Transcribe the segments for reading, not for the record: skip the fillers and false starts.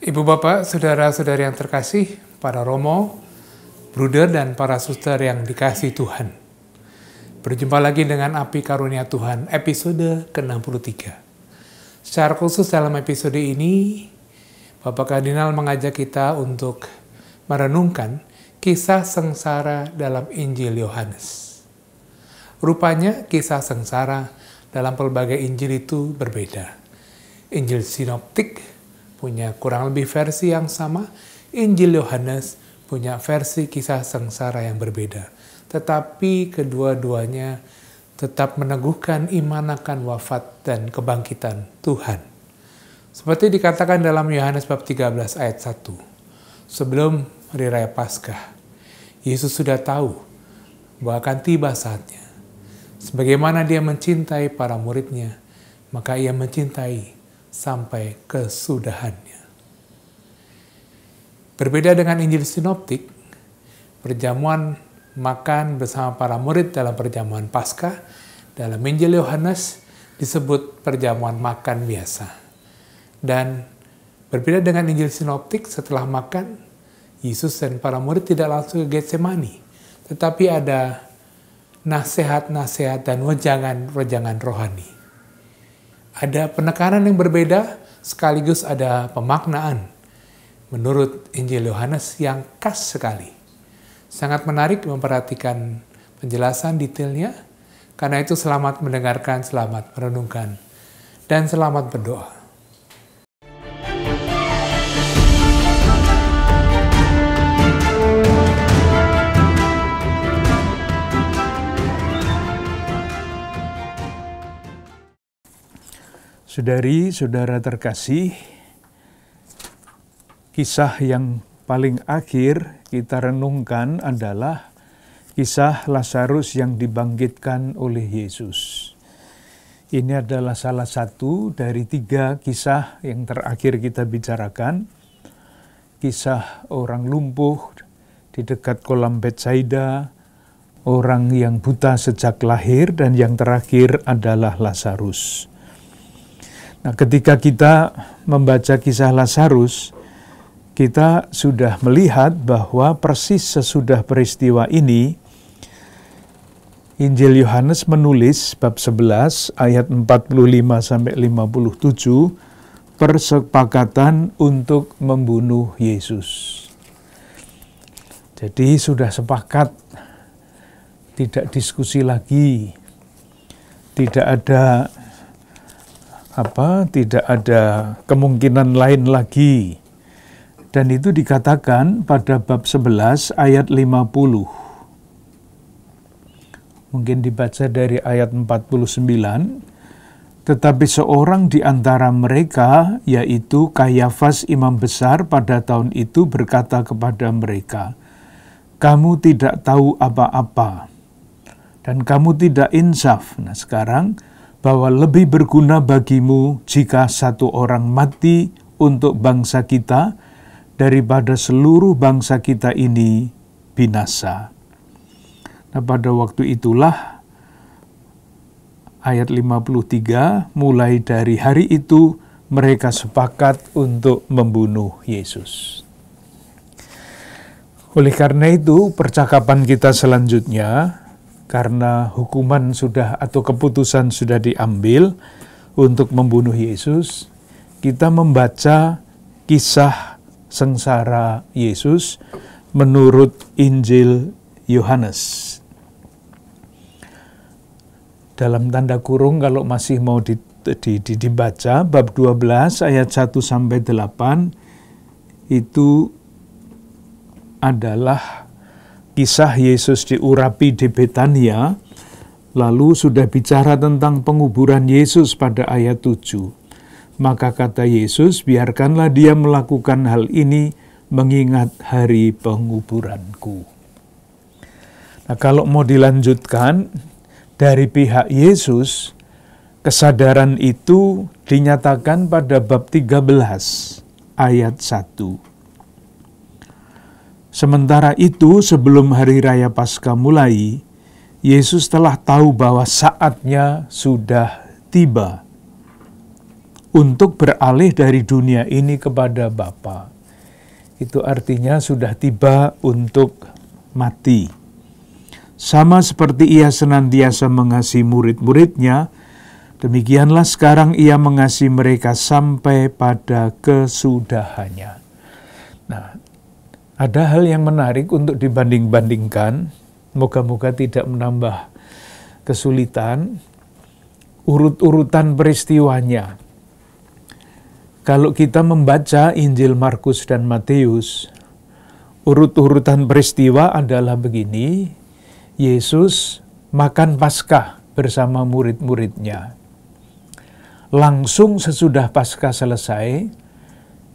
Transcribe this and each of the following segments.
Ibu bapak, saudara-saudari yang terkasih, para romo, bruder dan para suster yang dikasihi Tuhan. Berjumpa lagi dengan Api Karunia Tuhan, episode ke-63. Secara khusus dalam episode ini, Bapak Kardinal mengajak kita untuk merenungkan kisah sengsara dalam Injil Yohanes. Rupanya kisah sengsara dalam pelbagai Injil itu berbeda. Injil sinoptik punya kurang lebih versi yang sama, Injil Yohanes punya versi kisah sengsara yang berbeda. Tetapi kedua-duanya tetap meneguhkan iman akan wafat dan kebangkitan Tuhan. Seperti dikatakan dalam Yohanes bab 13 ayat 1. Sebelum hari raya Paskah, Yesus sudah tahu bahwa akan tiba saatnya. Sebagaimana dia mencintai para muridnya, maka ia mencintai sampai kesudahannya. Berbeda dengan Injil sinoptik, perjamuan makan bersama para murid dalam perjamuan Paskah, dalam Injil Yohanes disebut perjamuan makan biasa. Dan berbeda dengan Injil sinoptik, setelah makan, Yesus dan para murid tidak langsung ke Getsemani, tetapi ada nasihat-nasihat dan wejangan-wejangan rohani. Ada penekanan yang berbeda, sekaligus ada pemaknaan menurut Injil Yohanes yang khas sekali. Sangat menarik memperhatikan penjelasan detailnya, karena itu selamat mendengarkan, selamat merenungkan, dan selamat berdoa. Saudari-saudara terkasih, kisah yang paling akhir kita renungkan adalah kisah Lazarus yang dibangkitkan oleh Yesus. Ini adalah salah satu dari 3 kisah yang terakhir kita bicarakan. Kisah orang lumpuh di dekat kolam Betsaida, orang yang buta sejak lahir, dan yang terakhir adalah Lazarus. Nah, ketika kita membaca kisah Lazarus, kita sudah melihat bahwa persis sesudah peristiwa ini, Injil Yohanes menulis bab 11 ayat 45-57, persepakatan untuk membunuh Yesus. Jadi sudah sepakat, tidak diskusi lagi, tidak ada kemungkinan lain lagi. Dan itu dikatakan pada bab 11 ayat 50. Mungkin dibaca dari ayat 49. Tetapi seorang di antara mereka, yaitu Kayafas imam besar pada tahun itu, berkata kepada mereka, "Kamu tidak tahu apa-apa, dan kamu tidak insaf." Nah sekarang, bahwa lebih berguna bagimu jika satu orang mati untuk bangsa kita daripada seluruh bangsa kita ini binasa. Nah, pada waktu itulah ayat 53, mulai dari hari itu mereka sepakat untuk membunuh Yesus. Oleh karena itu, percakapan kita selanjutnya, karena hukuman sudah atau keputusan sudah diambil untuk membunuh Yesus, kita membaca kisah sengsara Yesus menurut Injil Yohanes. Dalam tanda kurung kalau masih mau dibaca, bab 12 ayat 1-8 itu adalah kisah Yesus diurapi di Betania, lalu sudah bicara tentang penguburan Yesus pada ayat 7. Maka kata Yesus, biarkanlah dia melakukan hal ini mengingat hari penguburanku. Nah, kalau mau dilanjutkan, dari pihak Yesus, kesadaran itu dinyatakan pada bab 13 ayat 1. Sementara itu, sebelum hari raya Paskah mulai, Yesus telah tahu bahwa saatnya sudah tiba. untuk beralih dari dunia ini kepada Bapa. Itu artinya sudah tiba untuk mati. Sama seperti ia senantiasa mengasihi murid-muridnya, demikianlah sekarang ia mengasihi mereka sampai pada kesudahannya. Nah, ada hal yang menarik untuk dibanding-bandingkan, moga-moga tidak menambah kesulitan, urut-urutan peristiwanya. Kalau kita membaca Injil Markus dan Matius, urut-urutan peristiwa adalah begini: Yesus makan Paskah bersama murid-muridnya. Langsung sesudah Paskah selesai,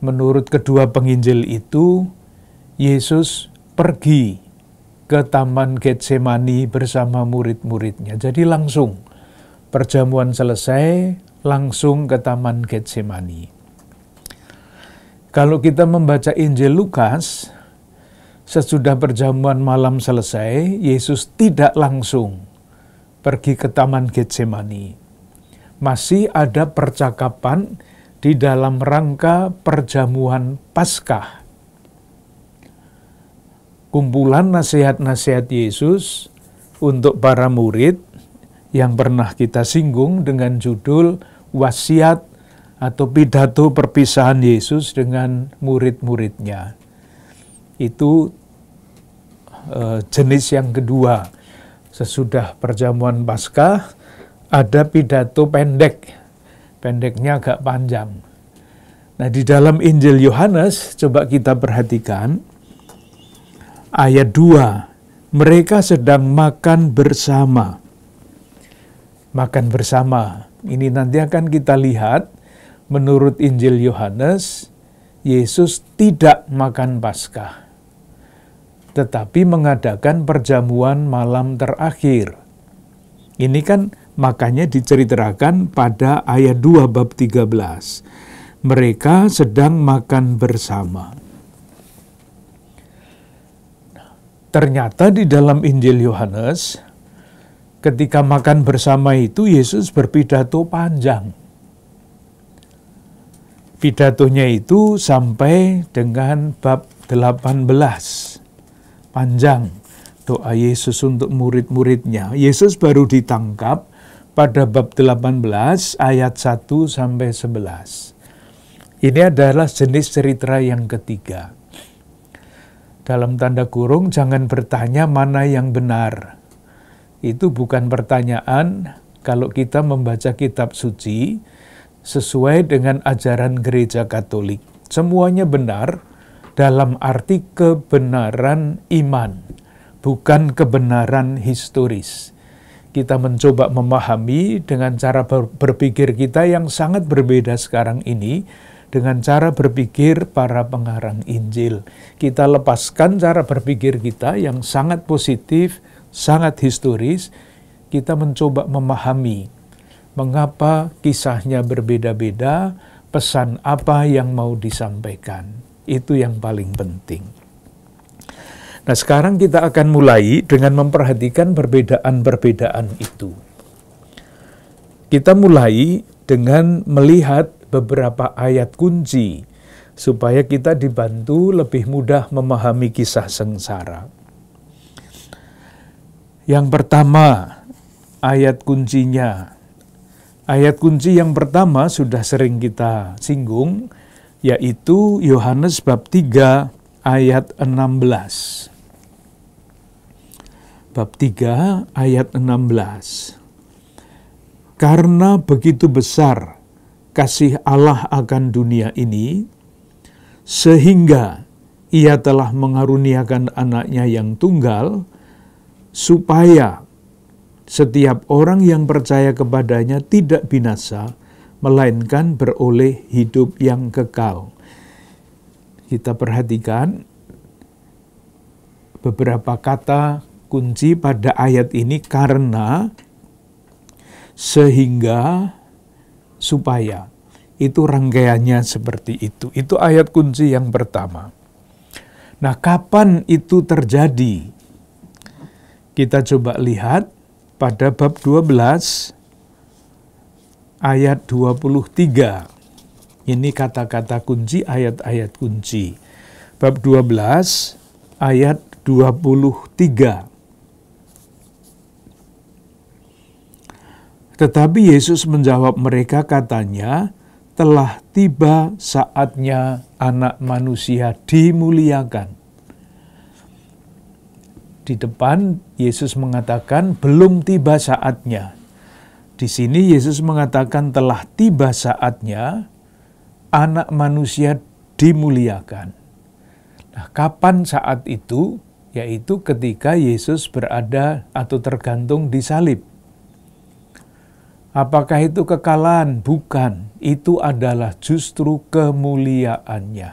menurut kedua penginjil itu, Yesus pergi ke Taman Getsemani bersama murid-muridnya. Jadi langsung, perjamuan selesai, langsung ke Taman Getsemani. Kalau kita membaca Injil Lukas, sesudah perjamuan malam selesai, Yesus tidak langsung pergi ke Taman Getsemani. Masih ada percakapan di dalam rangka perjamuan Paskah. Kumpulan nasihat-nasihat Yesus untuk para murid yang pernah kita singgung dengan judul wasiat atau pidato perpisahan Yesus dengan murid-muridnya. Itu jenis yang kedua. Sesudah perjamuan Paskah ada pidato pendek. Pendeknya agak panjang. Nah, di dalam Injil Yohanes coba kita perhatikan ayat 2. Mereka sedang makan bersama. Makan bersama. Ini nanti akan kita lihat menurut Injil Yohanes, Yesus tidak makan Paskah, tetapi mengadakan perjamuan malam terakhir. Ini kan makanya diceritakan pada ayat 2 bab 13. Mereka sedang makan bersama. Ternyata di dalam Injil Yohanes, ketika makan bersama itu Yesus berpidato panjang. Pidatonya itu sampai dengan bab 18. Panjang doa Yesus untuk murid-muridnya. Yesus baru ditangkap pada bab 18 ayat 1 sampai 11. Ini adalah jenis cerita yang ketiga. Dalam tanda kurung, jangan bertanya mana yang benar. Itu bukan pertanyaan kalau kita membaca kitab suci sesuai dengan ajaran Gereja Katolik. Semuanya benar dalam arti kebenaran iman, bukan kebenaran historis. Kita mencoba memahami dengan cara berpikir kita yang sangat berbeda sekarang ini dengan cara berpikir para pengarang Injil. Kita lepaskan cara berpikir kita yang sangat positif, sangat historis. Kita mencoba memahami mengapa kisahnya berbeda-beda, pesan apa yang mau disampaikan. Itu yang paling penting. Nah, sekarang kita akan mulai dengan memperhatikan perbedaan-perbedaan itu. Kita mulai dengan melihat beberapa ayat kunci, supaya kita dibantu lebih mudah memahami kisah sengsara. Yang pertama, ayat kuncinya. Ayat kunci yang pertama sudah sering kita singgung, yaitu Yohanes bab 3 ayat 16. Bab 3 ayat 16. Karena begitu besar kasih Allah akan dunia ini, sehingga ia telah mengaruniakan anaknya yang tunggal, supaya setiap orang yang percaya kepadanya tidak binasa, melainkan beroleh hidup yang kekal. Kita perhatikan beberapa kata kunci pada ayat ini: karena, sehingga, supaya. Itu rangkaiannya seperti itu. Itu ayat kunci yang pertama. Nah, kapan itu terjadi? Kita coba lihat pada bab 12 ayat 23. Ini kata-kata kunci, ayat-ayat kunci. Bab 12, ayat 23. Tetapi Yesus menjawab mereka, katanya, telah tiba saatnya Anak Manusia dimuliakan. Di depan Yesus mengatakan belum tiba saatnya. Di sini Yesus mengatakan telah tiba saatnya Anak Manusia dimuliakan. Nah, kapan saat itu? Yaitu ketika Yesus berada atau tergantung di salib. Apakah itu kekalahan? Bukan. Itu adalah justru kemuliaannya.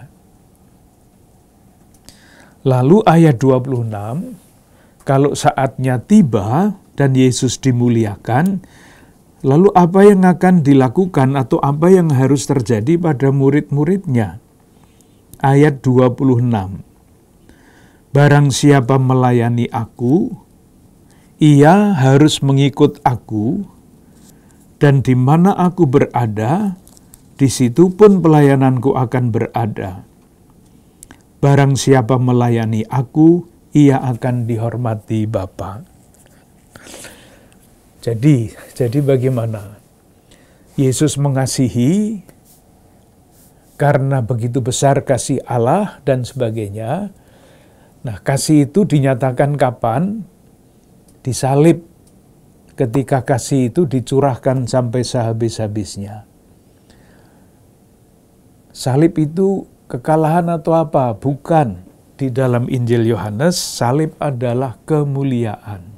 Lalu ayat 26, kalau saatnya tiba dan Yesus dimuliakan, lalu apa yang akan dilakukan atau apa yang harus terjadi pada murid-muridnya? Ayat 26. Barang siapa melayani aku, ia harus mengikut aku, dan di mana aku berada, di situ pun pelayananku akan berada. Barang siapa melayani aku, ia akan dihormati Bapa. Jadi bagaimana? Yesus mengasihi karena begitu besar kasih Allah dan sebagainya. Nah, kasih itu dinyatakan kapan? Disalib. Ketika kasih itu dicurahkan sampai sehabis-habisnya. Salib itu kekalahan atau apa? Bukan. Di dalam Injil Yohanes, salib adalah kemuliaan.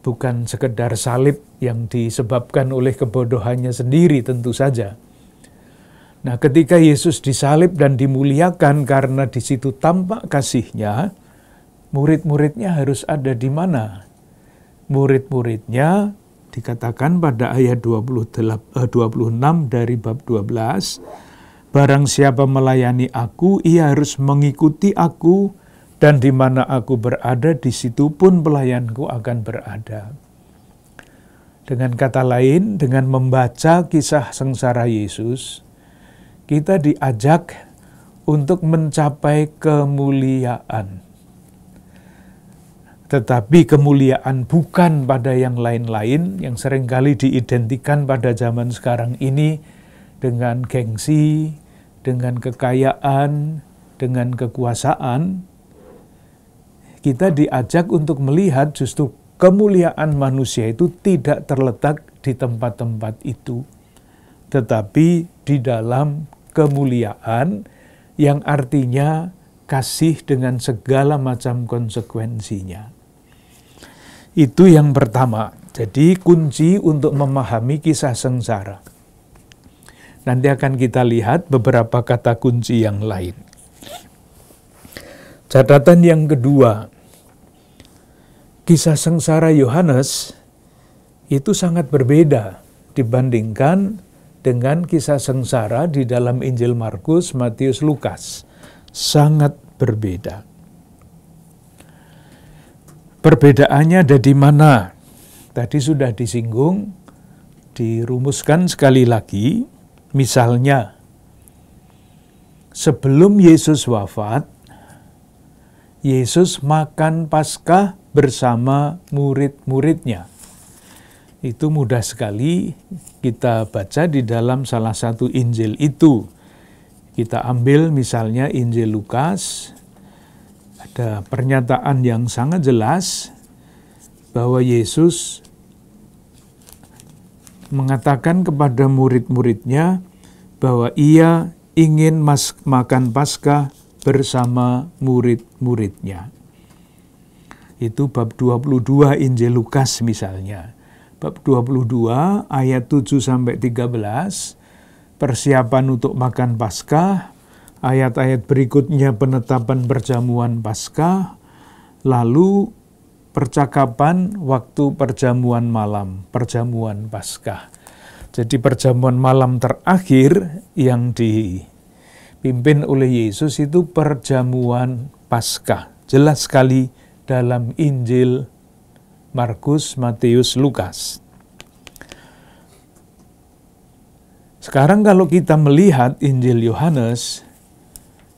Bukan sekedar salib yang disebabkan oleh kebodohannya sendiri tentu saja. Nah, ketika Yesus disalib dan dimuliakan karena di situ tampak kasihnya, murid-muridnya harus ada di mana? Murid-muridnya dikatakan pada ayat 26 dari bab 12, barang siapa melayani aku, ia harus mengikuti aku, dan di mana aku berada, di situ pun pelayanku akan berada. Dengan kata lain, dengan membaca kisah sengsara Yesus, kita diajak untuk mencapai kemuliaan. Tetapi kemuliaan bukan pada yang lain-lain yang seringkali diidentikan pada zaman sekarang ini dengan gengsi, dengan kekayaan, dengan kekuasaan. Kita diajak untuk melihat justru kemuliaan manusia itu tidak terletak di tempat-tempat itu, tetapi di dalam kemuliaan yang artinya kasih dengan segala macam konsekuensinya. Itu yang pertama. Jadi kunci untuk memahami kisah sengsara. Nanti akan kita lihat beberapa kata kunci yang lain. Catatan yang kedua, kisah sengsara Yohanes itu sangat berbeda dibandingkan dengan kisah sengsara di dalam Injil Markus, Matius, Lukas. Sangat berbeda. Perbedaannya ada di mana? Tadi sudah disinggung, dirumuskan sekali lagi. Misalnya, sebelum Yesus wafat, Yesus makan Paskah bersama murid-muridnya. Itu mudah sekali kita baca di dalam salah satu Injil itu. Kita ambil misalnya Injil Lukas, ada pernyataan yang sangat jelas bahwa Yesus mengatakan kepada murid-muridnya bahwa ia ingin makan Paskah bersama murid-muridnya. Itu bab 22 Injil Lukas misalnya. Bab 22 ayat 7-13, persiapan untuk makan Paskah. Ayat-ayat berikutnya penetapan perjamuan Paskah, lalu percakapan waktu perjamuan malam, perjamuan Paskah. Jadi perjamuan malam terakhir yang dipimpin oleh Yesus itu perjamuan Paskah. Jelas sekali dalam Injil Markus, Matius, Lukas. Sekarang kalau kita melihat Injil Yohanes,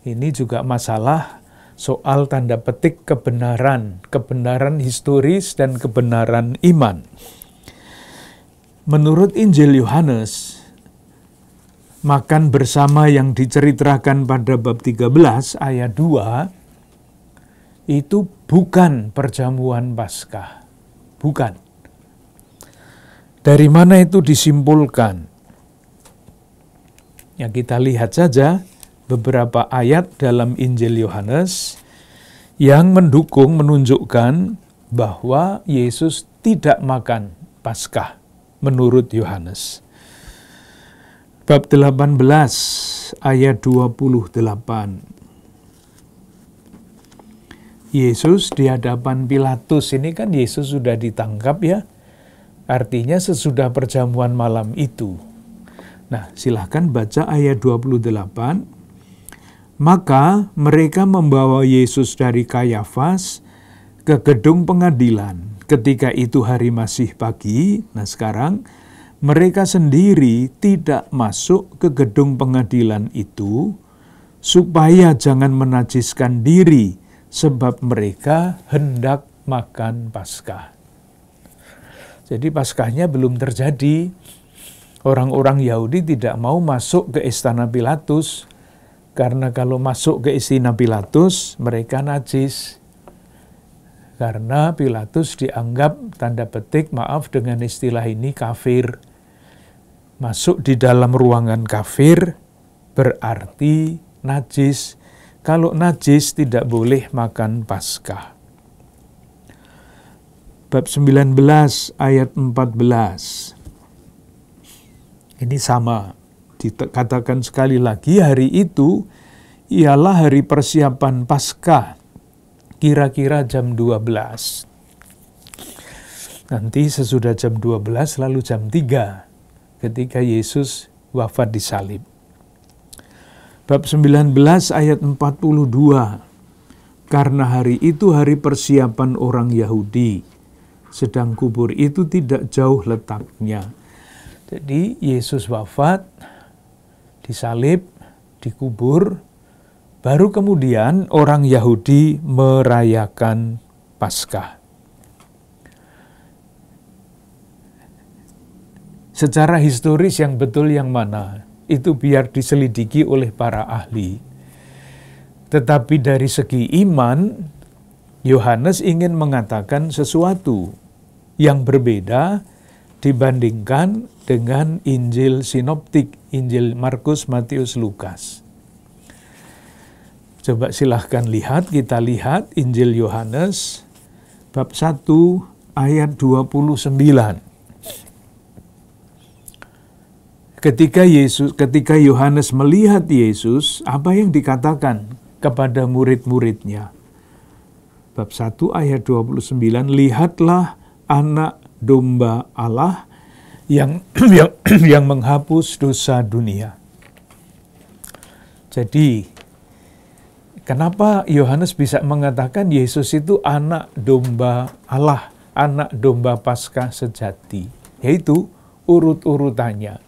ini juga masalah soal tanda petik kebenaran, kebenaran historis dan kebenaran iman. Menurut Injil Yohanes, makan bersama yang diceritakan pada bab 13 ayat 2 itu bukan perjamuan Paskah. Bukan. Dari mana itu disimpulkan? Ya, kita lihat saja beberapa ayat dalam Injil Yohanes yang menunjukkan bahwa Yesus tidak makan Paskah menurut Yohanes. Bab 18 ayat 28. Yesus di hadapan Pilatus, ini kan Yesus sudah ditangkap ya, artinya sesudah perjamuan malam itu. Nah, silahkan baca ayat 28. Maka mereka membawa Yesus dari Kayafas ke gedung pengadilan. Ketika itu hari masih pagi. Nah, sekarang mereka sendiri tidak masuk ke gedung pengadilan itu supaya jangan menajiskan diri, sebab mereka hendak makan Paskah. Jadi Paskahnya belum terjadi. Orang-orang Yahudi tidak mau masuk ke istana Pilatus, karena kalau masuk ke istana Pilatus, mereka najis. Karena Pilatus dianggap, tanda petik, maaf dengan istilah ini, kafir. Masuk di dalam ruangan kafir berarti najis. Kalau najis tidak boleh makan Paskah. Bab 19 ayat 14. Ini sama. Dikatakan sekali lagi, hari itu ialah hari persiapan Paskah, kira-kira jam 12. Nanti sesudah jam 12 lalu jam 3 ketika Yesus wafat di salib. Bab 19 ayat 42. Karena hari itu hari persiapan orang Yahudi, sedang kubur itu tidak jauh letaknya. Jadi Yesus wafat, disalib, dikubur, baru kemudian orang Yahudi merayakan Paskah. Secara historis yang betul yang mana? Itu biar diselidiki oleh para ahli. Tetapi dari segi iman, Yohanes ingin mengatakan sesuatu yang berbeda dibandingkan dengan Injil sinoptik, Injil Markus, Matius, Lukas. Coba silahkan lihat, kita lihat Injil Yohanes bab 1 ayat 29. Ketika Yohanes melihat Yesus, apa yang dikatakan kepada murid-muridnya? Bab 1 ayat 29, lihatlah anak domba Allah yang menghapus dosa dunia. Jadi, kenapa Yohanes bisa mengatakan Yesus itu anak domba Allah, anak domba Paskah sejati? Yaitu urut-urutannya.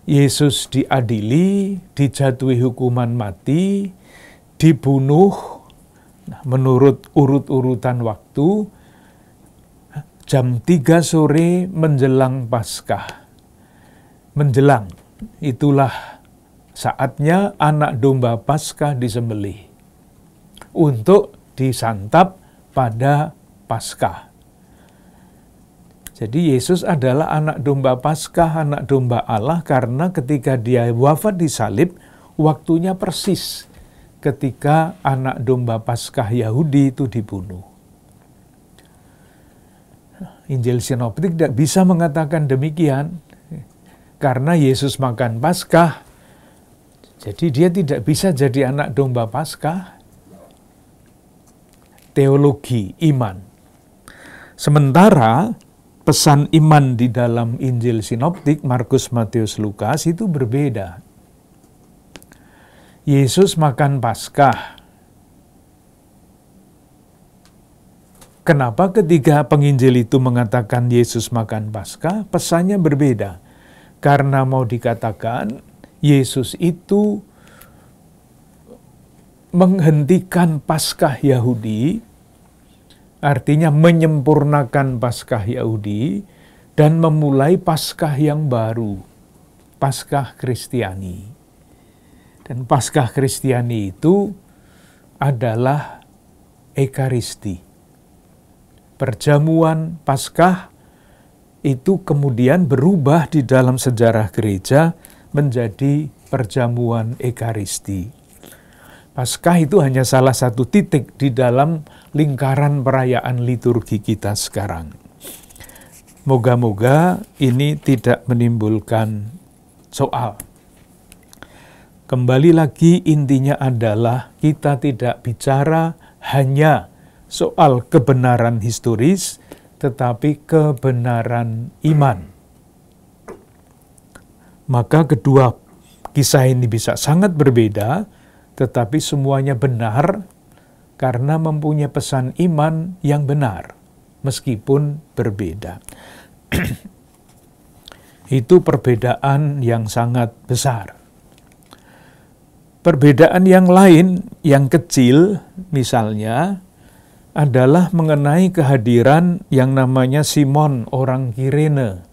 Yesus diadili, dijatuhi hukuman mati, dibunuh, menurut urut-urutan waktu, jam 3 sore menjelang Paskah. Menjelang, itulah saatnya anak domba Paskah disembelih untuk disantap pada Paskah. Jadi Yesus adalah anak domba Paskah, anak domba Allah, karena ketika dia wafat di salib, waktunya persis ketika anak domba Paskah Yahudi itu dibunuh. Injil sinoptik tidak bisa mengatakan demikian, karena Yesus makan Paskah, jadi dia tidak bisa jadi anak domba Paskah. Teologi iman. Sementara pesan iman di dalam Injil sinoptik Markus, Matius, Lukas itu berbeda. Yesus makan Paskah. Kenapa ketika penginjil itu mengatakan Yesus makan Paskah, pesannya berbeda? Karena mau dikatakan Yesus itu menghentikan Paskah Yahudi, artinya menyempurnakan Paskah Yahudi dan memulai Paskah yang baru, Paskah Kristiani. Dan Paskah Kristiani itu adalah Ekaristi. Perjamuan Paskah itu kemudian berubah di dalam sejarah gereja menjadi perjamuan Ekaristi. Paskah itu hanya salah satu titik di dalam lingkaran perayaan liturgi kita sekarang. Moga-moga ini tidak menimbulkan soal. Kembali lagi, intinya adalah kita tidak bicara hanya soal kebenaran historis, tetapi kebenaran iman. Maka kedua kisah ini bisa sangat berbeda, tetapi semuanya benar karena mempunyai pesan iman yang benar, meskipun berbeda. Itu perbedaan yang sangat besar. Perbedaan yang lain, yang kecil, misalnya, adalah mengenai kehadiran yang namanya Simon orang Kirene.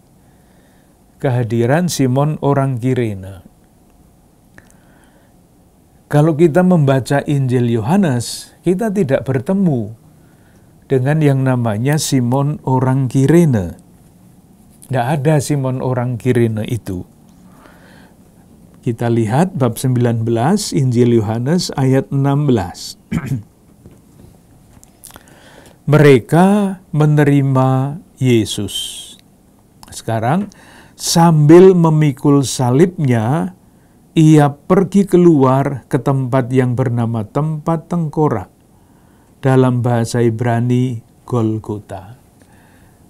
Kehadiran Simon orang Kirene. Kalau kita membaca Injil Yohanes, kita tidak bertemu dengan yang namanya Simon orang Kirene. Tidak ada Simon orang Kirene itu. Kita lihat bab 19 Injil Yohanes ayat 16. Mereka menerima Yesus. Sekarang, sambil memikul salibnya, ia pergi keluar ke tempat yang bernama tempat tengkorak. Dalam bahasa Ibrani, Golgota.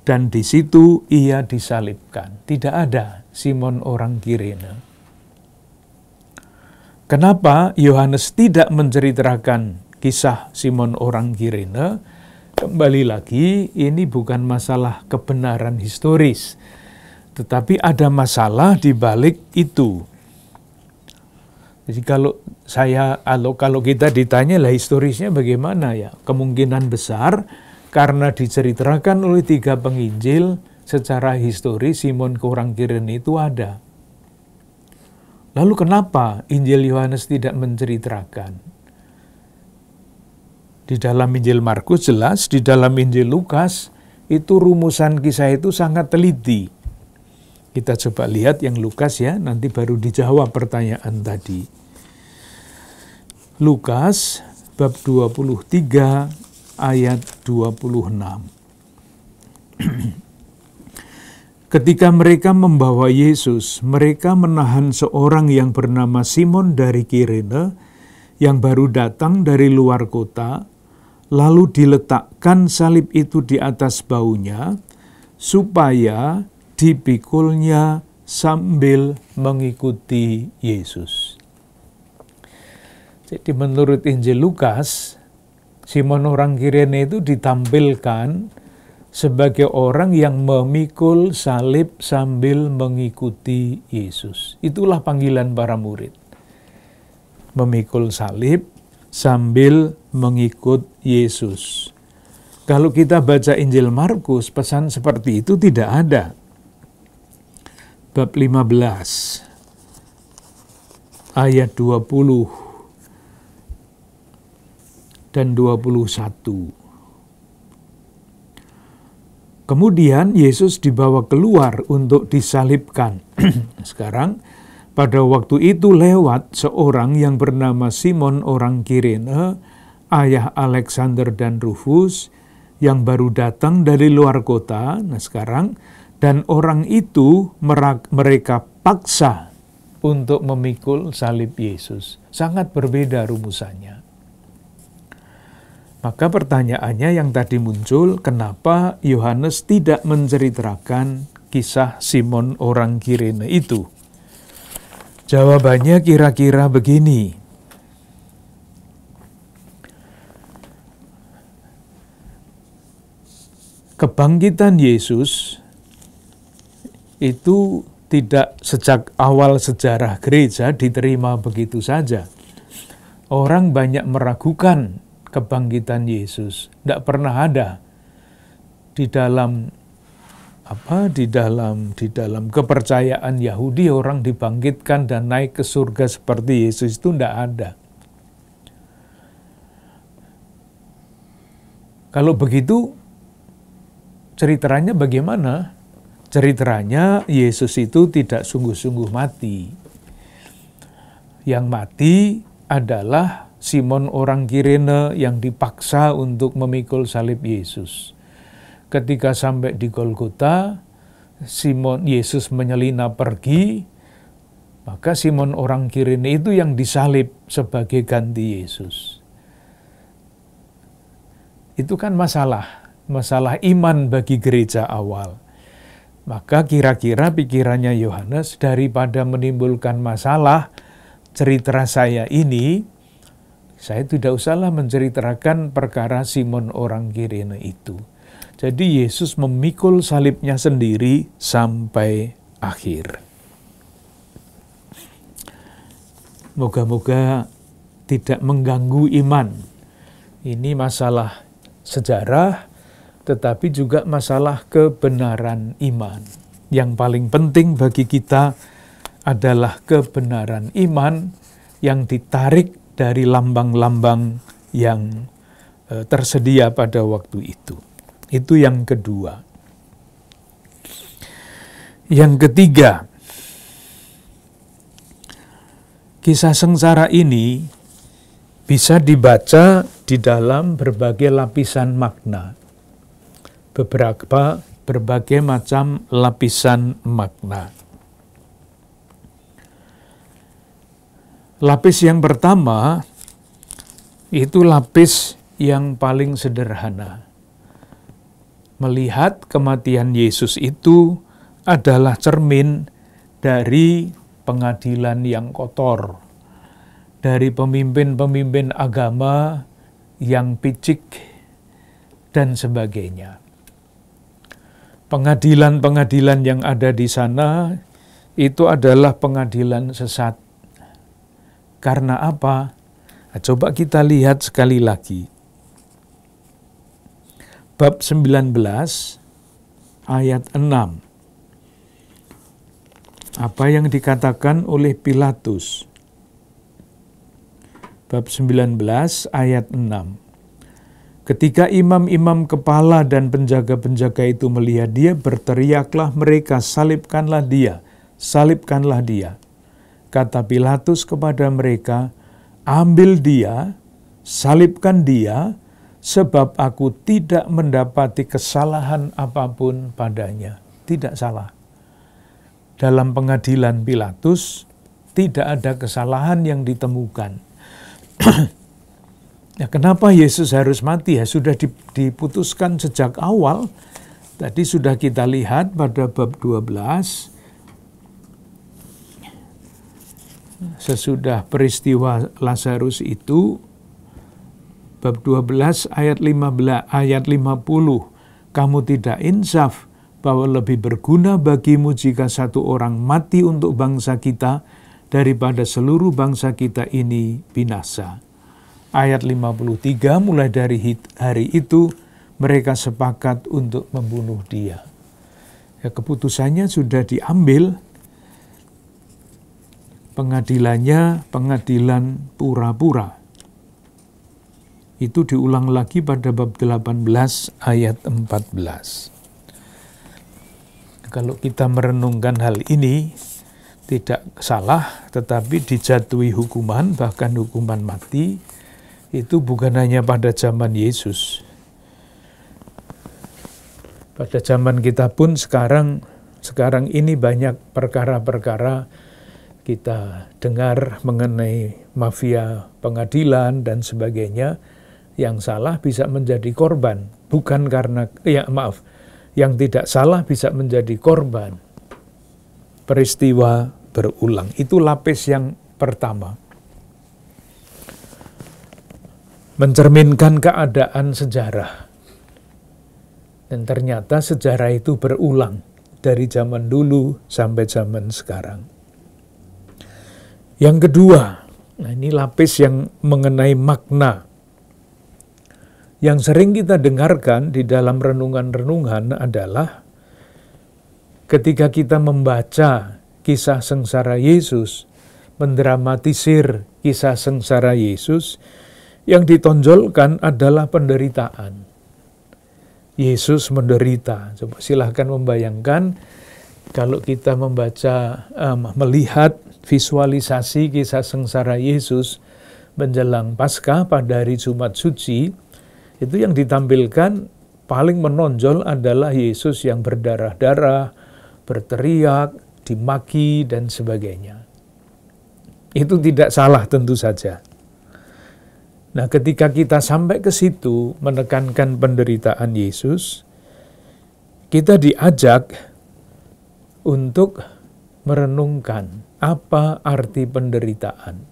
Dan di situ ia disalibkan. Tidak ada Simon orang Kirene. Kenapa Yohanes tidak menceritakan kisah Simon orang Kirene? Kembali lagi, ini bukan masalah kebenaran historis, tetapi ada masalah di balik itu. Jadi kalau kita ditanya lah historisnya bagaimana ya, kemungkinan besar karena diceritakan oleh 3 penginjil secara historis Simon orang Kirene itu ada. Lalu kenapa Injil Yohanes tidak menceritakan? Di dalam Injil Markus jelas, di dalam Injil Lukas, itu rumusan kisah itu sangat teliti. Kita coba lihat yang Lukas ya, nanti baru dijawab pertanyaan tadi. Lukas bab 23 ayat 26. Ketika mereka membawa Yesus, mereka menahan seorang yang bernama Simon dari Kirene, yang baru datang dari luar kota, lalu diletakkan salib itu di atas baunya, supaya dipikulnya sambil mengikuti Yesus. Jadi menurut Injil Lukas, Simon orang Kirene itu ditampilkan sebagai orang yang memikul salib sambil mengikuti Yesus. Itulah panggilan para murid. Memikul salib sambil mengikut Yesus. Kalau kita baca Injil Markus, pesan seperti itu tidak ada. Bab 15, ayat 20 dan 21. Kemudian Yesus dibawa keluar untuk disalibkan. Sekarang, pada waktu itu lewat seorang yang bernama Simon orang Kirene, ayah Alexander dan Rufus, yang baru datang dari luar kota. Nah sekarang, dan orang itu mereka paksa untuk memikul salib Yesus. Sangat berbeda rumusannya. Maka pertanyaannya yang tadi muncul, kenapa Yohanes tidak menceritakan kisah Simon orang Kirene itu? Jawabannya kira-kira begini. Kebangkitan Yesus itu tidak sejak awal sejarah gereja diterima begitu saja. Orang banyak meragukan kebangkitan Yesus. Tidak pernah ada di dalam kepercayaan Yahudi orang dibangkitkan dan naik ke surga seperti Yesus, itu tidak ada. Kalau begitu, ceritanya bagaimana? Ceritanya Yesus itu tidak sungguh-sungguh mati. Yang mati adalah Simon orang Kirene yang dipaksa untuk memikul salib Yesus. Ketika sampai di Golgota, Yesus menyelinap pergi, maka Simon orang Kirene itu yang disalib sebagai ganti Yesus. Itu kan masalah iman bagi gereja awal. Maka kira-kira pikirannya Yohanes, daripada menimbulkan masalah cerita saya ini, saya tidak usahlah menceritakan perkara Simon orang Kirene itu. Jadi Yesus memikul salibnya sendiri sampai akhir. Moga-moga tidak mengganggu iman. Ini masalah sejarah, tetapi juga masalah kebenaran iman. Yang paling penting bagi kita adalah kebenaran iman yang ditarik dari lambang-lambang yang tersedia pada waktu itu. Itu yang kedua. Yang ketiga, kisah sengsara ini bisa dibaca di dalam berbagai lapisan makna. Berbagai macam lapisan makna. Lapis yang pertama itu lapis yang paling sederhana. Melihat kematian Yesus itu adalah cermin dari pengadilan yang kotor, dari pemimpin-pemimpin agama yang picik dan sebagainya. Pengadilan-pengadilan yang ada di sana itu adalah pengadilan sesat. Karena apa? Nah, coba kita lihat sekali lagi. Bab 19 ayat 6. Apa yang dikatakan oleh Pilatus? Bab 19 ayat 6. Ketika imam-imam kepala dan penjaga-penjaga itu melihat dia, berteriaklah mereka, salibkanlah dia, salibkanlah dia. Kata Pilatus kepada mereka, ambil dia, salibkan dia, sebab aku tidak mendapati kesalahan apapun padanya. Tidak salah. Dalam pengadilan Pilatus, tidak ada kesalahan yang ditemukan. Ya, kenapa Yesus harus mati? Ya, sudah diputuskan sejak awal. Tadi sudah kita lihat pada bab 12. Sesudah peristiwa Lazarus itu, bab 12 ayat 50, kamu tidak insaf bahwa lebih berguna bagimu jika satu orang mati untuk bangsa kita daripada seluruh bangsa kita ini binasa. Ayat 53, mulai dari hari itu mereka sepakat untuk membunuh dia. Ya, keputusannya sudah diambil. Pengadilannya pengadilan pura-pura. Itu diulang lagi pada bab 18 ayat 14. Kalau kita merenungkan hal ini, tidak salah, tetapi dijatuhi hukuman, bahkan hukuman mati, itu bukan hanya pada zaman Yesus. Pada zaman kita pun sekarang ini banyak perkara-perkara kita dengar mengenai mafia pengadilan dan sebagainya, yang salah bisa menjadi korban, bukan karena, yang tidak salah bisa menjadi korban. Peristiwa berulang, itu lapis yang pertama. Mencerminkan keadaan sejarah. Dan ternyata sejarah itu berulang dari zaman dulu sampai zaman sekarang. Yang kedua, nah ini lapis yang mengenai makna. Yang sering kita dengarkan di dalam renungan-renungan adalah ketika kita membaca kisah sengsara Yesus, mendramatisir kisah sengsara Yesus, yang ditonjolkan adalah penderitaan. Yesus menderita. Coba silahkan membayangkan kalau kita membaca, melihat visualisasi kisah sengsara Yesus menjelang Paskah pada hari Jumat Suci, itu yang ditampilkan paling menonjol adalah Yesus yang berdarah-darah, berteriak, dimaki, dan sebagainya. Itu tidak salah tentu saja. Nah, ketika kita sampai ke situ menekankan penderitaan Yesus, kita diajak untuk merenungkan apa arti penderitaan.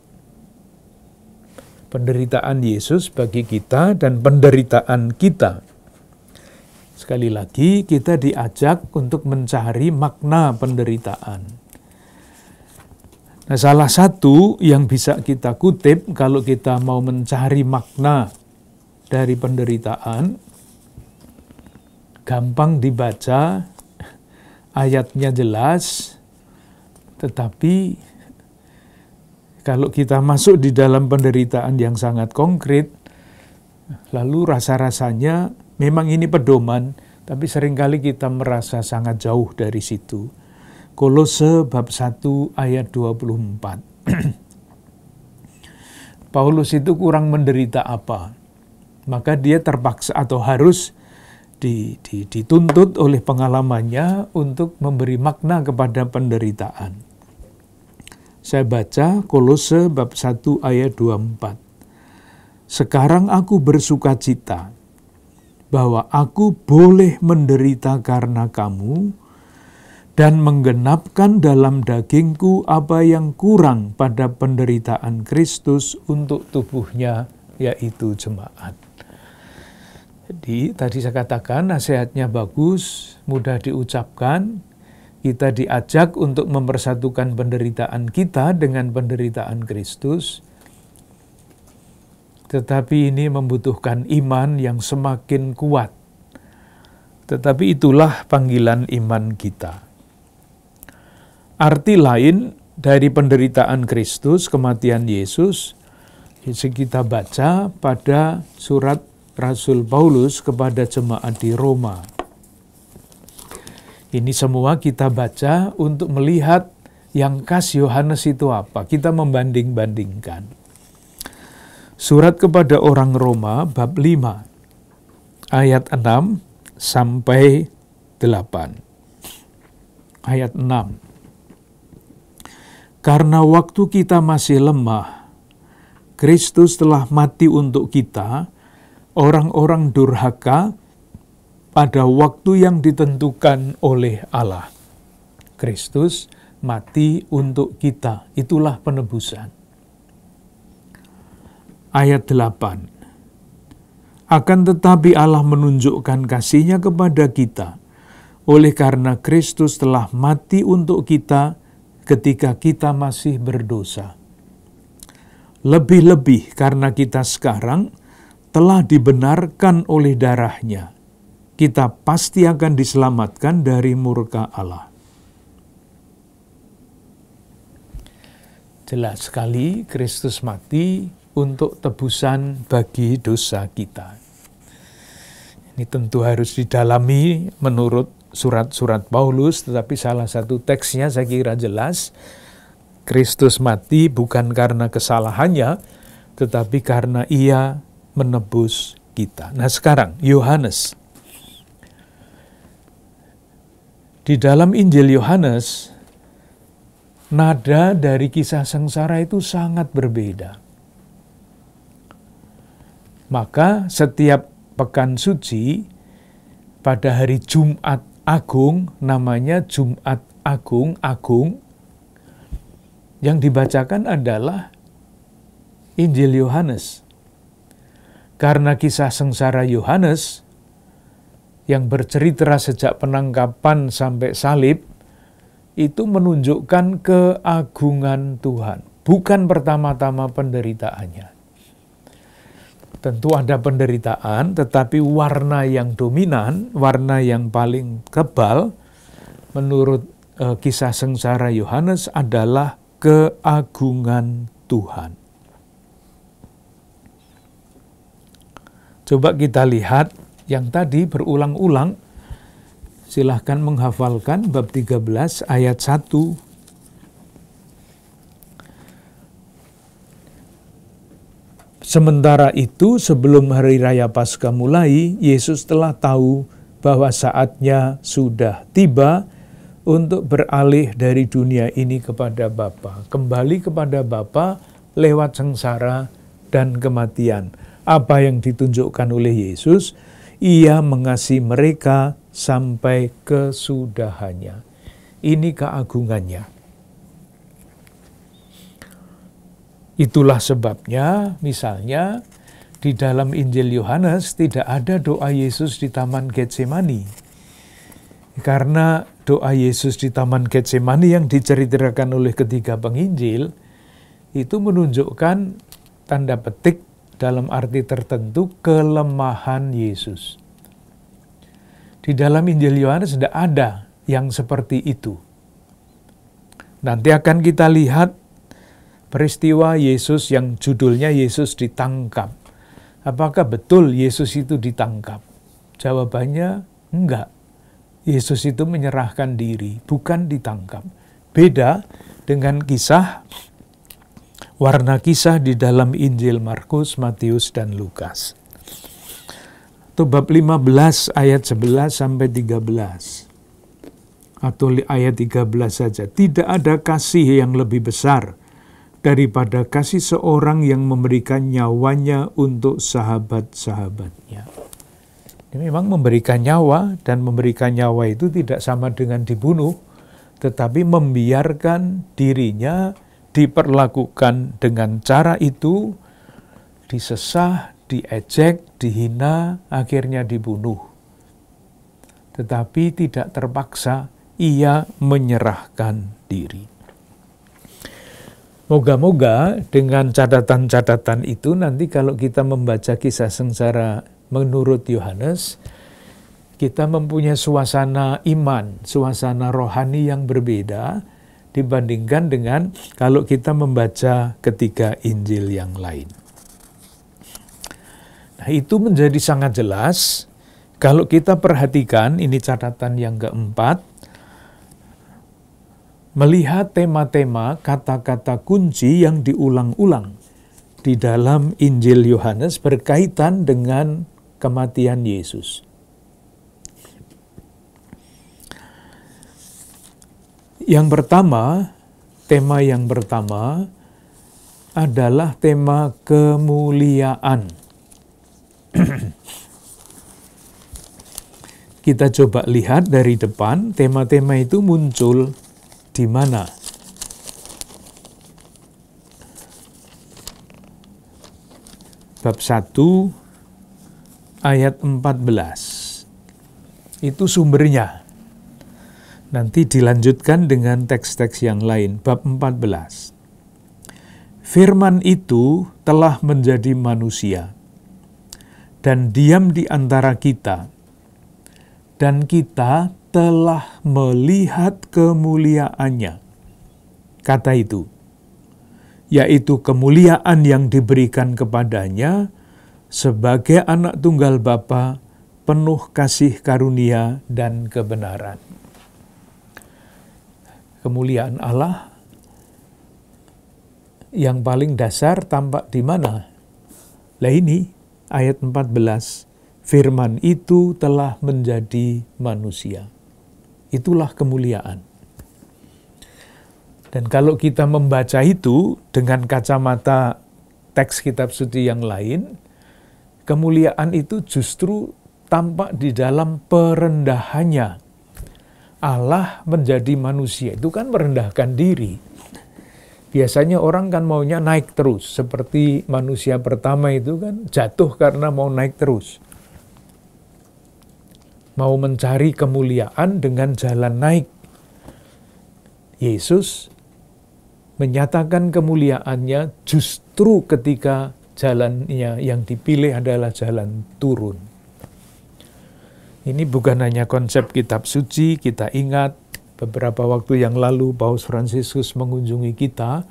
Penderitaan Yesus bagi kita dan penderitaan kita. Sekali lagi, kita diajak untuk mencari makna penderitaan. Nah, salah satu yang bisa kita kutip kalau kita mau mencari makna dari penderitaan, gampang dibaca, ayatnya jelas, tetapi kalau kita masuk di dalam penderitaan yang sangat konkret, lalu rasa-rasanya memang ini pedoman, tapi seringkali kita merasa sangat jauh dari situ. Kolose bab 1 ayat 24. Paulus itu kurang menderita apa? Maka dia terpaksa atau harus dituntut oleh pengalamannya untuk memberi makna kepada penderitaan. Saya baca Kolose bab 1 ayat 24. Sekarang aku bersukacita bahwa aku boleh menderita karena kamu, dan menggenapkan dalam dagingku apa yang kurang pada penderitaan Kristus untuk tubuhnya, yaitu jemaat. Jadi tadi saya katakan nasihatnya bagus, mudah diucapkan. Kita diajak untuk mempersatukan penderitaan kita dengan penderitaan Kristus. Tetapi ini membutuhkan iman yang semakin kuat. Tetapi itulah panggilan iman kita. Arti lain dari penderitaan Kristus, kematian Yesus, kita baca pada surat Rasul Paulus kepada jemaat di Roma. Ini semua kita baca untuk melihat yang khas Yohanes itu apa. Kita membanding-bandingkan. Surat kepada orang Roma bab 5 ayat 6 sampai 8. Ayat 6. Karena waktu kita masih lemah, Kristus telah mati untuk kita, orang-orang durhaka, pada waktu yang ditentukan oleh Allah. Kristus mati untuk kita, itulah penebusan. Ayat 8. Akan tetapi Allah menunjukkan kasih-Nya kepada kita, oleh karena Kristus telah mati untuk kita, ketika kita masih berdosa. Lebih-lebih karena kita sekarang telah dibenarkan oleh darah-Nya, kita pasti akan diselamatkan dari murka Allah. Jelas sekali Kristus mati untuk tebusan bagi dosa kita. Ini tentu harus didalami menurut surat-surat Paulus, tetapi salah satu teksnya saya kira jelas. Kristus mati bukan karena kesalahannya, tetapi karena Ia menebus kita. Nah sekarang, Yohanes. Di dalam Injil Yohanes, nada dari kisah sengsara itu sangat berbeda. Maka setiap pekan suci, pada hari Jumat Agung, namanya Jumat Agung, yang dibacakan adalah Injil Yohanes. Karena kisah sengsara Yohanes yang bercerita sejak penangkapan sampai salib, itu menunjukkan keagungan Tuhan. Bukan pertama-tama penderitaannya. Tentu ada penderitaan, tetapi warna yang dominan, warna yang paling kebal, menurut kisah sengsara Yohanes adalah keagungan Tuhan. Coba kita lihat yang tadi berulang-ulang. Silahkan menghafalkan bab 13 ayat 1. Sementara itu, sebelum hari raya Paskah mulai, Yesus telah tahu bahwa saatnya sudah tiba untuk beralih dari dunia ini kepada Bapa, kembali kepada Bapa lewat sengsara dan kematian. Apa yang ditunjukkan oleh Yesus? Ia mengasihi mereka sampai kesudahannya. Ini keagungannya. Itulah sebabnya, misalnya, di dalam Injil Yohanes tidak ada doa Yesus di Taman Getsemani. Karena doa Yesus di Taman Getsemani yang diceritakan oleh ketiga penginjil, itu menunjukkan tanda petik dalam arti tertentu kelemahan Yesus. Di dalam Injil Yohanes tidak ada yang seperti itu. Nanti akan kita lihat peristiwa Yesus yang judulnya Yesus ditangkap. Apakah betul Yesus itu ditangkap? Jawabannya enggak. Yesus itu menyerahkan diri, bukan ditangkap. Beda dengan warna kisah di dalam Injil Markus, Matius, dan Lukas. Itu bab 15 ayat 11 sampai 13. Atau ayat 13 saja. Tidak ada kasih yang lebih besar daripada kasih seorang yang memberikan nyawanya untuk sahabat-sahabatnya. Ini memang memberikan nyawa, dan memberikan nyawa itu tidak sama dengan dibunuh, tetapi membiarkan dirinya diperlakukan dengan cara itu, disesah, diejek, dihina, akhirnya dibunuh. Tetapi tidak terpaksa, ia menyerahkan diri. Moga-moga dengan catatan-catatan itu nanti kalau kita membaca kisah sengsara menurut Yohanes, kita mempunyai suasana iman, suasana rohani yang berbeda dibandingkan dengan kalau kita membaca ketiga Injil yang lain. Nah, itu menjadi sangat jelas kalau kita perhatikan, ini catatan yang keempat, melihat tema-tema kata-kata kunci yang diulang-ulang di dalam Injil Yohanes berkaitan dengan kematian Yesus. Yang pertama, tema yang pertama adalah tema kemuliaan. Kita coba lihat dari depan, tema-tema itu muncul di mana? Bab 1 ayat 14. Itu sumbernya. Nanti dilanjutkan dengan teks-teks yang lain. Bab 14. Firman itu telah menjadi manusia dan diam di antara kita, dan kita telah melihat kemuliaannya. Kata itu, yaitu kemuliaan yang diberikan kepadanya sebagai anak tunggal Bapa, penuh kasih karunia dan kebenaran. Kemuliaan Allah yang paling dasar tampak di mana? Lah ini ayat 14, firman itu telah menjadi manusia. Itulah kemuliaan. Dan kalau kita membaca itu dengan kacamata teks kitab suci yang lain, kemuliaan itu justru tampak di dalam perendahannya. Allah menjadi manusia, itu kan merendahkan diri. Biasanya orang kan maunya naik terus, seperti manusia pertama itu kan jatuh karena mau naik terus. mau mencari kemuliaan dengan jalan naik. Yesus menyatakan kemuliaannya justru ketika jalannya yang dipilih adalah jalan turun. Ini bukan hanya konsep kitab suci, kita ingat beberapa waktu yang lalu Paus Fransiskus mengunjungi kita.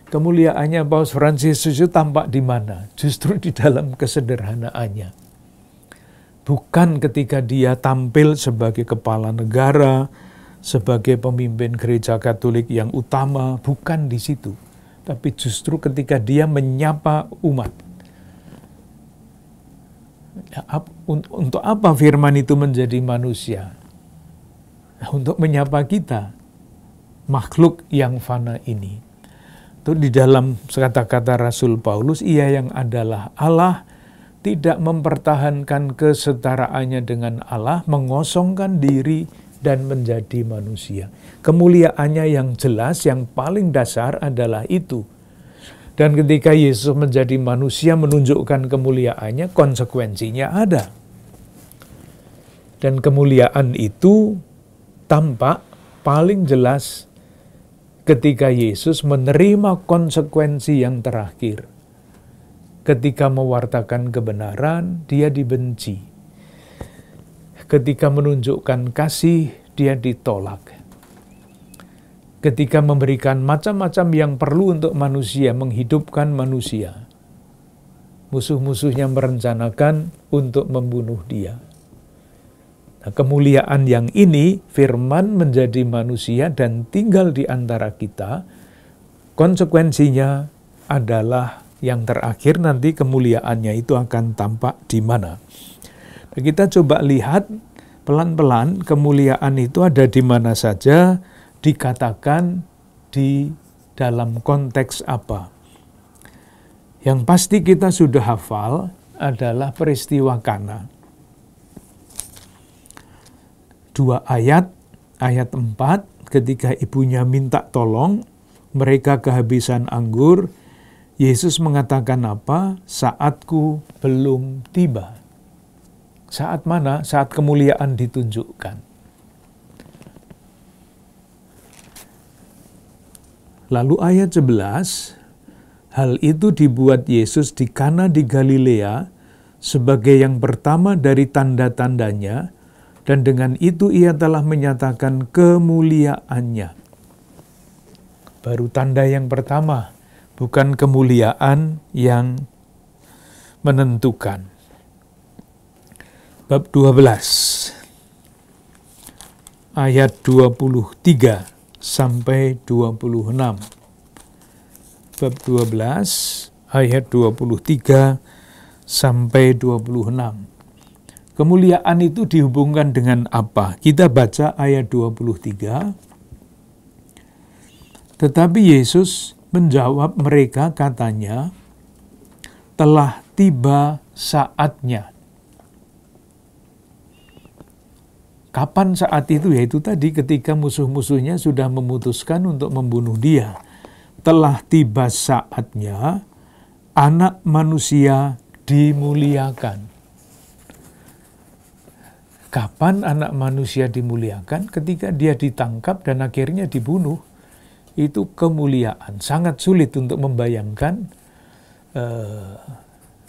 Kemuliaannya Paus Fransiskus itu tampak di mana? Justru di dalam kesederhanaannya. Bukan ketika dia tampil sebagai kepala negara, sebagai pemimpin gereja Katolik yang utama, bukan di situ. Tapi justru ketika dia menyapa umat. Untuk apa firman itu menjadi manusia? Untuk menyapa kita, makhluk yang fana ini. Itu di dalam kata-kata Rasul Paulus, ia yang adalah Allah, tidak mempertahankan kesetaraannya dengan Allah, mengosongkan diri dan menjadi manusia. Kemuliaannya yang jelas, yang paling dasar adalah itu. Dan ketika Yesus menjadi manusia menunjukkan kemuliaannya, konsekuensinya ada. Dan kemuliaan itu tampak paling jelas ketika Yesus menerima konsekuensi yang terakhir. Ketika mewartakan kebenaran, dia dibenci. Ketika menunjukkan kasih, dia ditolak. Ketika memberikan macam-macam yang perlu untuk manusia, menghidupkan manusia, musuh-musuhnya merencanakan untuk membunuh dia. Nah, kemuliaan yang ini, firman menjadi manusia dan tinggal di antara kita, konsekuensinya adalah yang terakhir nanti kemuliaannya itu akan tampak di mana. Nah, kita coba lihat pelan-pelan kemuliaan itu ada di mana saja, dikatakan di dalam konteks apa. Yang pasti kita sudah hafal adalah peristiwa Kana. 2 ayat, ayat 4, ketika ibunya minta tolong, mereka kehabisan anggur, Yesus mengatakan apa? Saatku belum tiba. Saat mana? Saat kemuliaan ditunjukkan. Lalu ayat 11, hal itu dibuat Yesus di Kana di Galilea sebagai yang pertama dari tanda-tandanya, dan dengan itu ia telah menyatakan kemuliaannya. Baru tanda yang pertama, bukan kemuliaan yang menentukan. Bab 12, ayat 23 sampai 26. Bab 12, ayat 23 sampai 26. Kemuliaan itu dihubungkan dengan apa? Kita baca ayat 23. Tetapi Yesus menjawab mereka, katanya, telah tiba saatnya. Kapan saat itu? Yaitu tadi ketika musuh-musuhnya sudah memutuskan untuk membunuh dia. Telah tiba saatnya Anak Manusia dimuliakan. Kapan Anak Manusia dimuliakan? Ketika dia ditangkap dan akhirnya dibunuh. Itu kemuliaan. Sangat sulit untuk membayangkan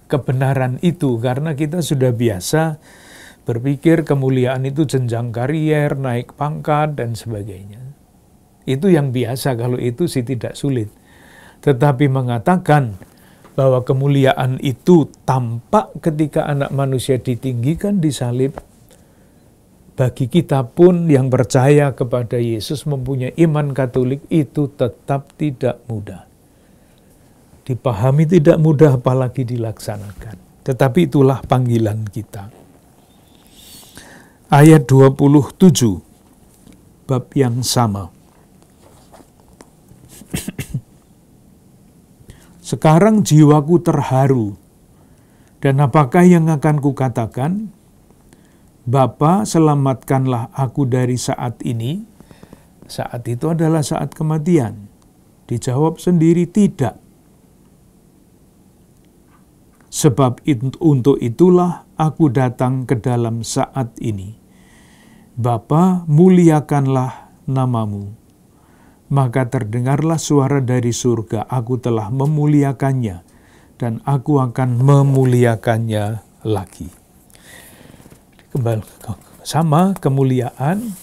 kebenaran itu, karena kita sudah biasa berpikir kemuliaan itu jenjang karier, naik pangkat, dan sebagainya. Itu yang biasa, kalau itu sih tidak sulit. Tetapi mengatakan bahwa kemuliaan itu tampak ketika Anak Manusia ditinggikan di salib, bagi kita pun yang percaya kepada Yesus, mempunyai iman Katolik, itu tetap tidak mudah. Dipahami tidak mudah, apalagi dilaksanakan. Tetapi itulah panggilan kita. Ayat 27, bab yang sama. Sekarang jiwaku terharu, dan apakah yang akan kukatakan? Bapa, selamatkanlah aku dari saat ini. Saat itu adalah saat kematian. Dijawab sendiri, tidak. Sebab untuk itulah aku datang ke dalam saat ini. Bapa, muliakanlah namamu. Maka terdengarlah suara dari surga, aku telah memuliakannya, dan aku akan memuliakannya lagi. Kembali sama, kemuliaan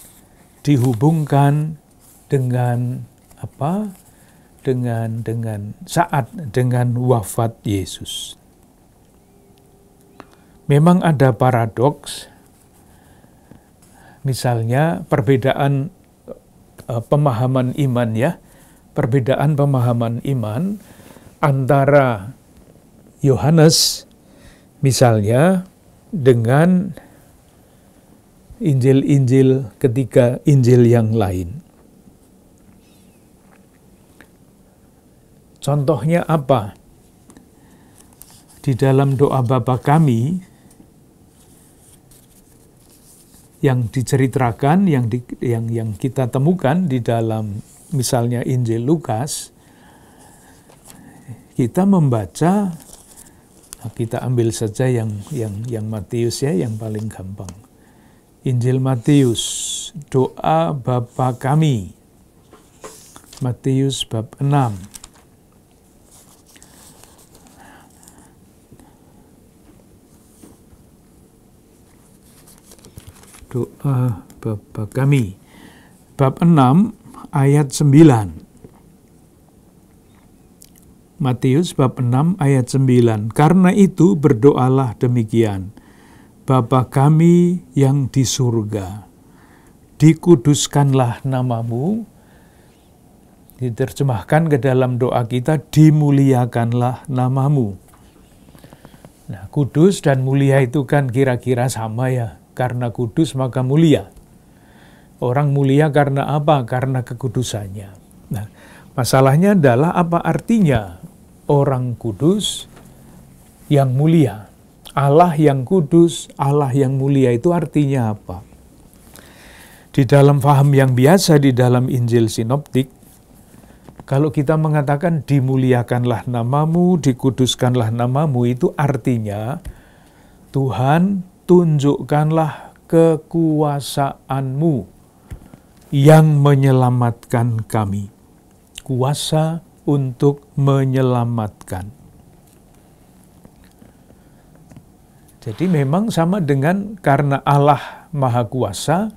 dihubungkan dengan apa? Dengan wafat Yesus. Memang ada paradoks, misalnya perbedaan pemahaman iman ya, perbedaan pemahaman iman antara Yohanes misalnya dengan Injil-Injil ketiga, Injil yang lain. Contohnya apa? Di dalam doa Bapa kami yang diceritakan, yang kita temukan di dalam misalnya Injil Lukas, kita membaca, kita ambil saja yang Matius ya, yang paling gampang. Injil Matius, doa Bapa kami, Matius bab 6. Doa Bapa kami, bab 6 ayat 9. Matius bab 6 ayat 9. Karena itu berdoalah demikian. Bapa kami yang di surga, dikuduskanlah namamu. Diterjemahkan ke dalam doa kita, dimuliakanlah namamu. Nah, kudus dan mulia itu kan kira-kira sama ya. Karena kudus maka mulia. Orang mulia karena apa? Karena kekudusannya. Nah, masalahnya adalah apa artinya orang kudus yang mulia? Allah yang kudus, Allah yang mulia itu artinya apa? Di dalam faham yang biasa di dalam Injil Sinoptik, kalau kita mengatakan dimuliakanlah namamu, dikuduskanlah namamu, itu artinya Tuhan, tunjukkanlah kekuasaanmu yang menyelamatkan kami. Kuasa untuk menyelamatkan. Jadi memang sama dengan karena Allah Maha Kuasa,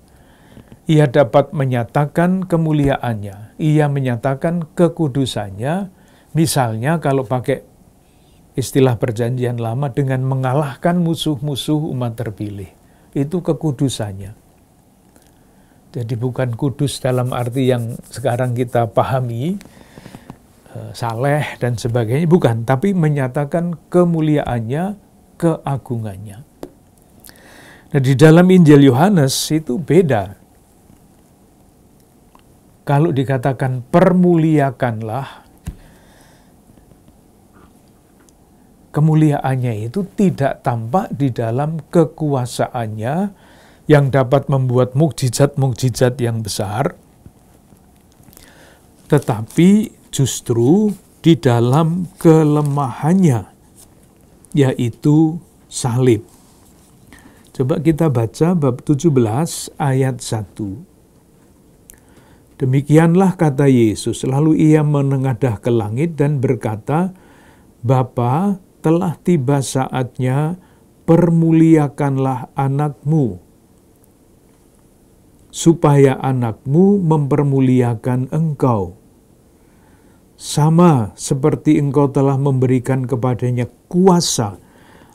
Ia dapat menyatakan kemuliaannya, Ia menyatakan kekudusannya, misalnya kalau pakai istilah perjanjian lama, dengan mengalahkan musuh-musuh umat terpilih. Itu kekudusannya. Jadi bukan kudus dalam arti yang sekarang kita pahami, saleh dan sebagainya, bukan. Tapi menyatakan kemuliaannya, keagungannya. Nah, di dalam Injil Yohanes itu beda. Kalau dikatakan permuliakanlah, kemuliaannya itu tidak tampak di dalam kekuasaannya yang dapat membuat mukjizat-mukjizat yang besar, tetapi justru di dalam kelemahannya, yaitu salib. Coba kita baca bab 17 ayat 1. Demikianlah kata Yesus, lalu ia menengadah ke langit dan berkata, Bapa, telah tiba saatnya, permuliakanlah anakmu, supaya anakmu mempermuliakan engkau. Sama seperti engkau telah memberikan kepadanya kuasa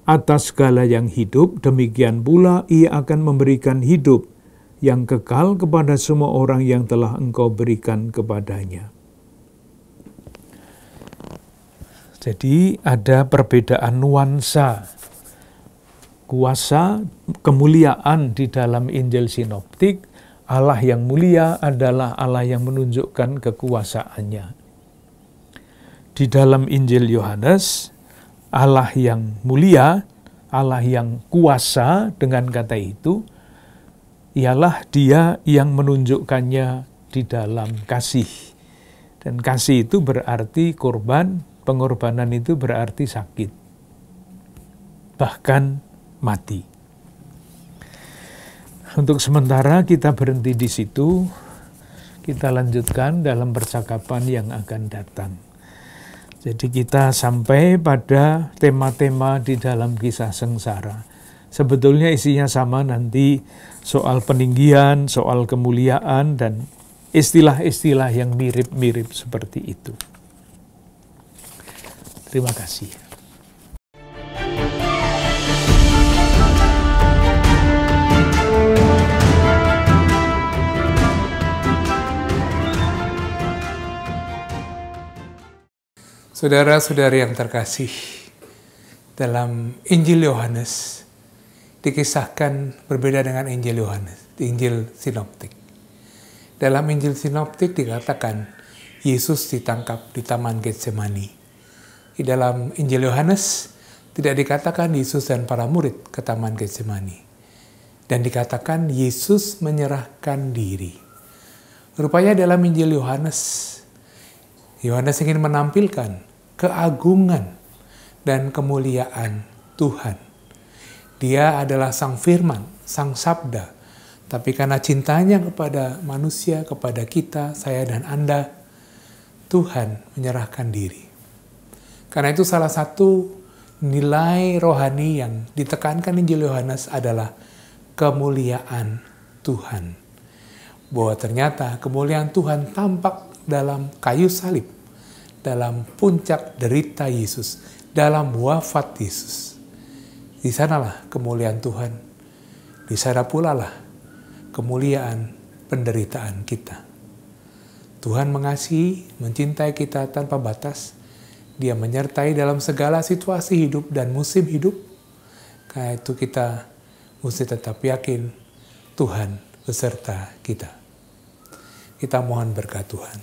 atas segala yang hidup, demikian pula ia akan memberikan hidup yang kekal kepada semua orang yang telah engkau berikan kepadanya. Jadi ada perbedaan nuansa kuasa, kemuliaan di dalam Injil Sinoptik. Allah yang mulia adalah Allah yang menunjukkan kekuasaannya. Di dalam Injil Yohanes, Allah yang mulia, Allah yang kuasa, dengan kata itu, ialah Dia yang menunjukkannya di dalam kasih. Dan kasih itu berarti korban, pengorbanan itu berarti sakit, bahkan mati. Untuk sementara kita berhenti di situ, kita lanjutkan dalam percakapan yang akan datang. Jadi kita sampai pada tema-tema di dalam kisah sengsara. Sebetulnya isinya sama nanti, soal peninggian, soal kemuliaan, dan istilah-istilah yang mirip-mirip seperti itu. Terima kasih. Saudara-saudari yang terkasih, dalam Injil Yohanes dikisahkan berbeda dengan Injil Yohanes, Injil Sinoptik. Dalam Injil Sinoptik dikatakan Yesus ditangkap di Taman Getsemani. Di dalam Injil Yohanes tidak dikatakan Yesus dan para murid ke Taman Getsemani. Dan dikatakan Yesus menyerahkan diri. Rupanya dalam Injil Yohanes ingin menampilkan keagungan dan kemuliaan Tuhan. Dia adalah Sang Firman, Sang Sabda. Tapi karena cintanya kepada manusia, kepada kita, saya dan Anda, Tuhan menyerahkan diri. Karena itu salah satu nilai rohani yang ditekankan Injil Yohanes adalah kemuliaan Tuhan. Bahwa ternyata kemuliaan Tuhan tampak dalam kayu salib, dalam puncak derita Yesus, dalam wafat Yesus. Di sanalah kemuliaan Tuhan. Di sana pula lah kemuliaan penderitaan kita. Tuhan mengasihi, mencintai kita tanpa batas. Dia menyertai dalam segala situasi hidup dan musim hidup. Karena itu kita mesti tetap yakin Tuhan beserta kita. Kita mohon berkat Tuhan.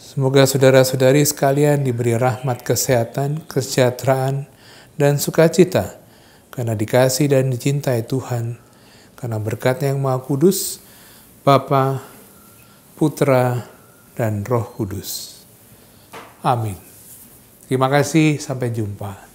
Semoga saudara-saudari sekalian diberi rahmat kesehatan, kesejahteraan, dan sukacita, karena dikasih dan dicintai Tuhan, karena berkat yang Maha Kudus, Bapa, Putra, dan Roh Kudus. Amin. Terima kasih, sampai jumpa.